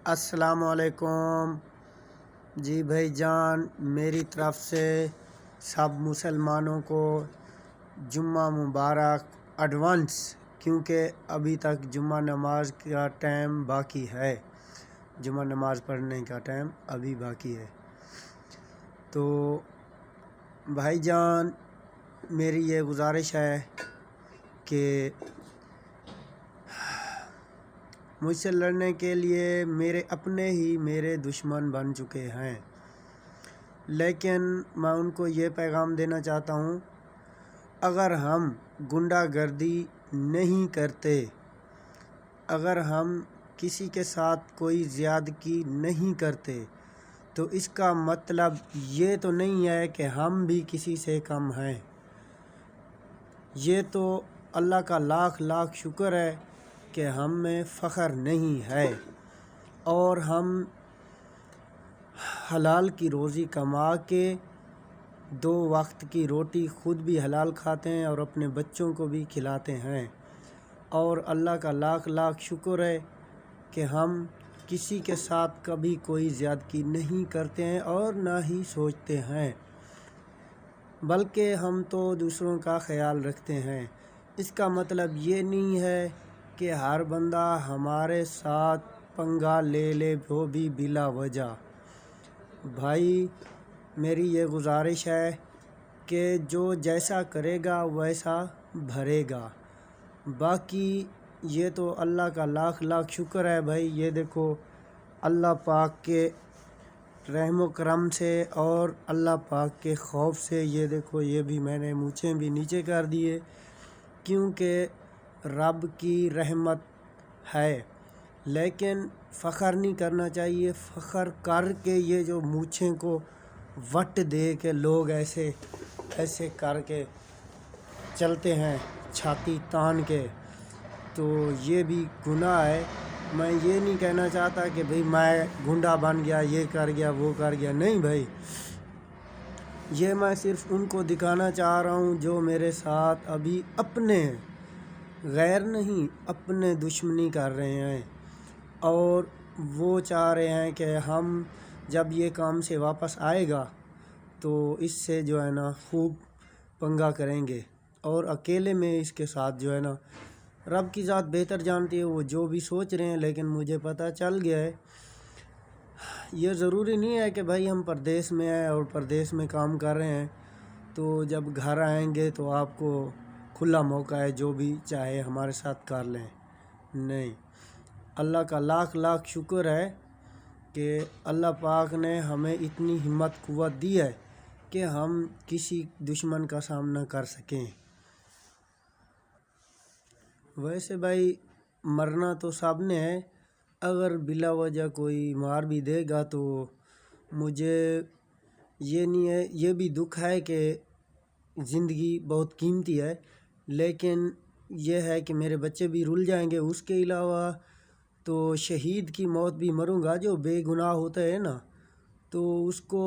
السلام علیکم جی بھائی جان، میری طرف سے سب مسلمانوں کو جمعہ مبارک ایڈوانس، کیونکہ ابھی تک جمعہ نماز کا ٹائم باقی ہے، جمعہ نماز پڑھنے کا ٹائم ابھی باقی ہے۔ تو بھائی جان، میری یہ گزارش ہے کہ مجھ سے لڑنے کے لیے میرے اپنے ہی میرے دشمن بن چکے ہیں، لیکن میں ان کو یہ پیغام دینا چاہتا ہوں، اگر ہم غنڈہ گردی نہیں کرتے، اگر ہم کسی کے ساتھ کوئی زیادتی نہیں کرتے، تو اس کا مطلب یہ تو نہیں ہے کہ ہم بھی کسی سے کم ہیں۔ یہ تو اللہ کا لاکھ لاکھ شکر ہے کہ ہم میں فخر نہیں ہے، اور ہم حلال کی روزی کما کے 2 وقت کی روٹی خود بھی حلال کھاتے ہیں اور اپنے بچوں کو بھی کھلاتے ہیں، اور اللہ کا لاکھ لاکھ شکر ہے کہ ہم کسی کے ساتھ کبھی کوئی زیادتی نہیں کرتے ہیں اور نہ ہی سوچتے ہیں، بلکہ ہم تو دوسروں کا خیال رکھتے ہیں۔ اس کا مطلب یہ نہیں ہے کہ ہر بندہ ہمارے ساتھ پنگا لے لے، وہ بھی بلا وجہ۔ بھائی، میری یہ گزارش ہے کہ جو جیسا کرے گا ویسا بھرے گا۔ باقی یہ تو اللہ کا لاکھ لاکھ شکر ہے بھائی، یہ دیکھو اللہ پاک کے رحم و کرم سے اور اللہ پاک کے خوف سے، یہ دیکھو یہ بھی میں نے مونچھیں بھی نیچے کر دیے، کیونکہ رب کی رحمت ہے۔ لیکن فخر نہیں کرنا چاہیے، فخر کر کے یہ جو مونچھیں کو وٹ دے کے لوگ ایسے کر کے چلتے ہیں چھاتی تان کے، تو یہ بھی گناہ ہے۔ میں یہ نہیں کہنا چاہتا کہ بھئی میں گنڈا بن گیا، یہ کر گیا، وہ کر گیا، نہیں بھائی، یہ میں صرف ان کو دکھانا چاہ رہا ہوں جو میرے ساتھ ابھی اپنے ہیں، غیر نہیں، اپنے دشمنی کر رہے ہیں، اور وہ چاہ رہے ہیں کہ ہم جب یہ کام سے واپس آئے گا تو اس سے جو ہے نا خوب پنگا کریں گے، اور اکیلے میں اس کے ساتھ جو ہے نا رب کی ذات بہتر جانتی ہے وہ جو بھی سوچ رہے ہیں، لیکن مجھے پتہ چل گیا ہے۔ یہ ضروری نہیں ہے کہ بھائی ہم پردیس میں ہیں اور پردیس میں کام کر رہے ہیں تو جب گھر آئیں گے تو آپ کو کھلا موقع ہے جو بھی چاہے ہمارے ساتھ کر لیں، نہیں۔ اللہ کا لاکھ لاکھ شکر ہے کہ اللہ پاک نے ہمیں اتنی ہمت قوت دی ہے کہ ہم کسی دشمن کا سامنا کر سکیں۔ ویسے بھائی مرنا تو سب نے ہے، اگر بلا وجہ کوئی مار بھی دے گا تو مجھے یہ نہیں ہے، یہ بھی دکھ ہے کہ زندگی بہت قیمتی ہے، لیکن یہ ہے کہ میرے بچے بھی رل جائیں گے۔ اس کے علاوہ تو شہید کی موت بھی مروں گا، جو بے گناہ ہوتا ہے نا، تو اس کو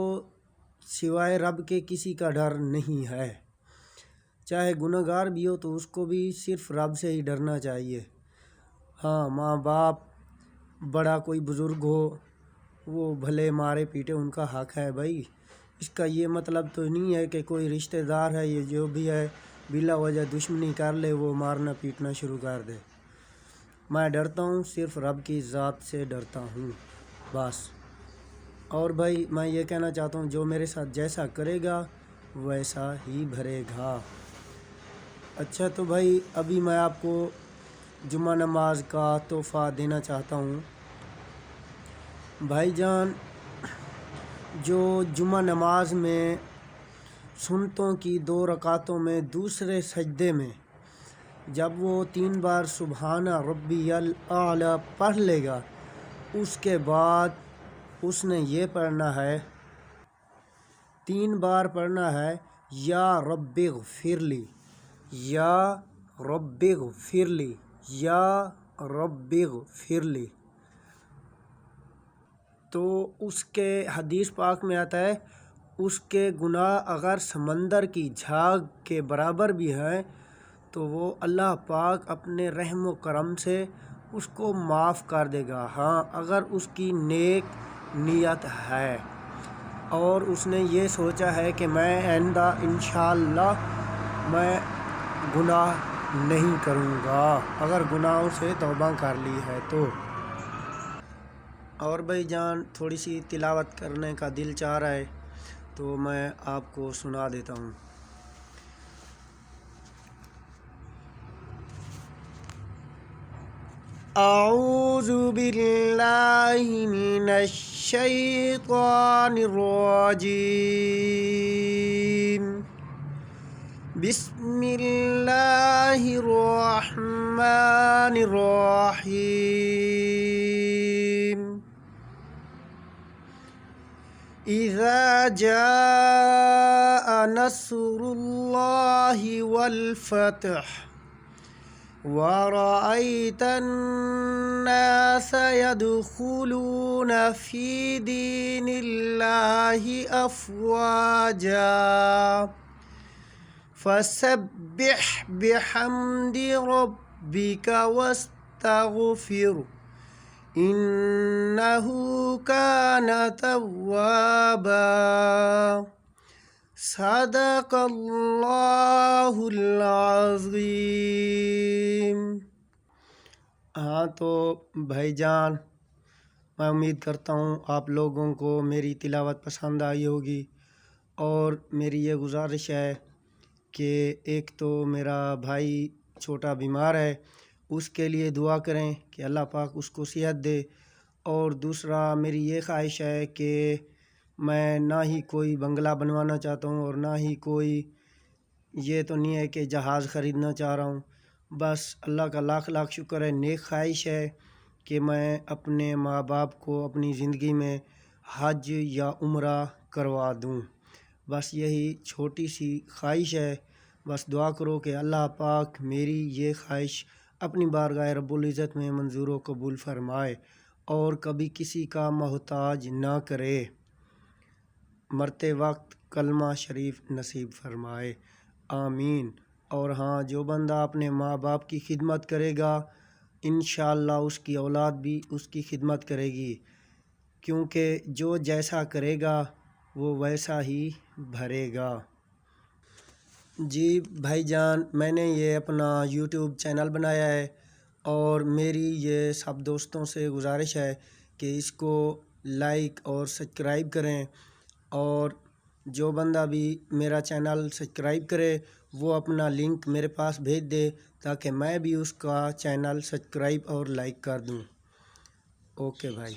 سوائے رب کے کسی کا ڈر نہیں ہے، چاہے گناہ گار بھی ہو تو اس کو بھی صرف رب سے ہی ڈرنا چاہیے۔ ہاں، ماں باپ، بڑا کوئی بزرگ ہو، وہ بھلے مارے پیٹے، ان کا حق ہے بھائی، اس کا یہ مطلب تو نہیں ہے کہ کوئی رشتہ دار ہے یہ جو بھی ہے بلا وجہ دشمنی کر لے وہ مارنا پیٹنا شروع کر دے۔ میں ڈرتا ہوں، صرف رب کی ذات سے ڈرتا ہوں بس۔ اور بھائی میں یہ کہنا چاہتا ہوں، جو میرے ساتھ جیسا کرے گا ویسا ہی بھرے گا۔ اچھا، تو بھائی ابھی میں آپ کو جمعہ نماز کا تحفہ دینا چاہتا ہوں۔ بھائی جان، جو جمعہ نماز میں سنتوں کی 2 رکعتوں میں دوسرے سجدے میں جب وہ 3 بار سبحان ربی الاعلیٰ پڑھ لے گا، اس کے بعد اس نے یہ پڑھنا ہے، 3 بار پڑھنا ہے، یا رب اغفر لی، یا رب اغفر لی، یا رب اغفر لی۔ تو اس کے حدیث پاک میں آتا ہے، اس کے گناہ اگر سمندر کی جھاگ کے برابر بھی ہیں تو وہ اللہ پاک اپنے رحم و کرم سے اس کو معاف کر دے گا، ہاں اگر اس کی نیک نیت ہے اور اس نے یہ سوچا ہے کہ میں آئندہ انشاءاللہ میں گناہ نہیں کروں گا، اگر گناہوں سے توبہ کر لی ہے تو۔ اور بھائی جان تھوڑی سی تلاوت کرنے کا دل چاہ رہا ہے تو میں آپ کو سنا دیتا ہوں۔ اعوذ باللہ من الشیطان الرجیم، بسم اللہ الرحمن الرحیم، اذا جاء نصر اللہ والفتح وَرَأَيْتَ النَّاسَ يَدْخُلُونَ فِي دِينِ اللَّهِ أَفْوَاجًا فَسَبِّحْ بِحَمْدِ رَبِّكَ وَاسْتَغْفِرْهُ إِنَّهُ كَانَ تَوَّابًا، صدق اللہ العظیم۔ ہاں تو بھائی جان میں امید کرتا ہوں آپ لوگوں کو میری تلاوت پسند آئی ہوگی، اور میری یہ گزارش ہے کہ ایک تو میرا بھائی چھوٹا بیمار ہے، اس کے لیے دعا کریں کہ اللہ پاک اس کو صحت دے، اور دوسرا میری یہ خواہش ہے کہ میں نہ ہی کوئی بنگلہ بنوانا چاہتا ہوں اور نہ ہی کوئی یہ تو نہیں ہے کہ جہاز خریدنا چاہ رہا ہوں، بس اللہ کا لاکھ لاکھ شکر ہے، نیک خواہش ہے کہ میں اپنے ماں باپ کو اپنی زندگی میں حج یا عمرہ کروا دوں، بس یہی چھوٹی سی خواہش ہے۔ بس دعا کرو کہ اللہ پاک میری یہ خواہش اپنی بارگاہ رب العزت میں منظور و قبول فرمائے اور کبھی کسی کا محتاج نہ کرے، مرتے وقت کلمہ شریف نصیب فرمائے، آمین۔ اور ہاں جو بندہ اپنے ماں باپ کی خدمت کرے گا انشاءاللہ اس کی اولاد بھی اس کی خدمت کرے گی، کیونکہ جو جیسا کرے گا وہ ویسا ہی بھرے گا۔ جی بھائی جان میں نے یہ اپنا یوٹیوب چینل بنایا ہے، اور میری یہ سب دوستوں سے گزارش ہے کہ اس کو لائک اور سبسکرائب کریں، اور جو بندہ بھی میرا چینل سبسکرائب کرے وہ اپنا لنک میرے پاس بھیج دے تاکہ میں بھی اس کا چینل سبسکرائب اور لائک کر دوں۔ اوکے بھائی۔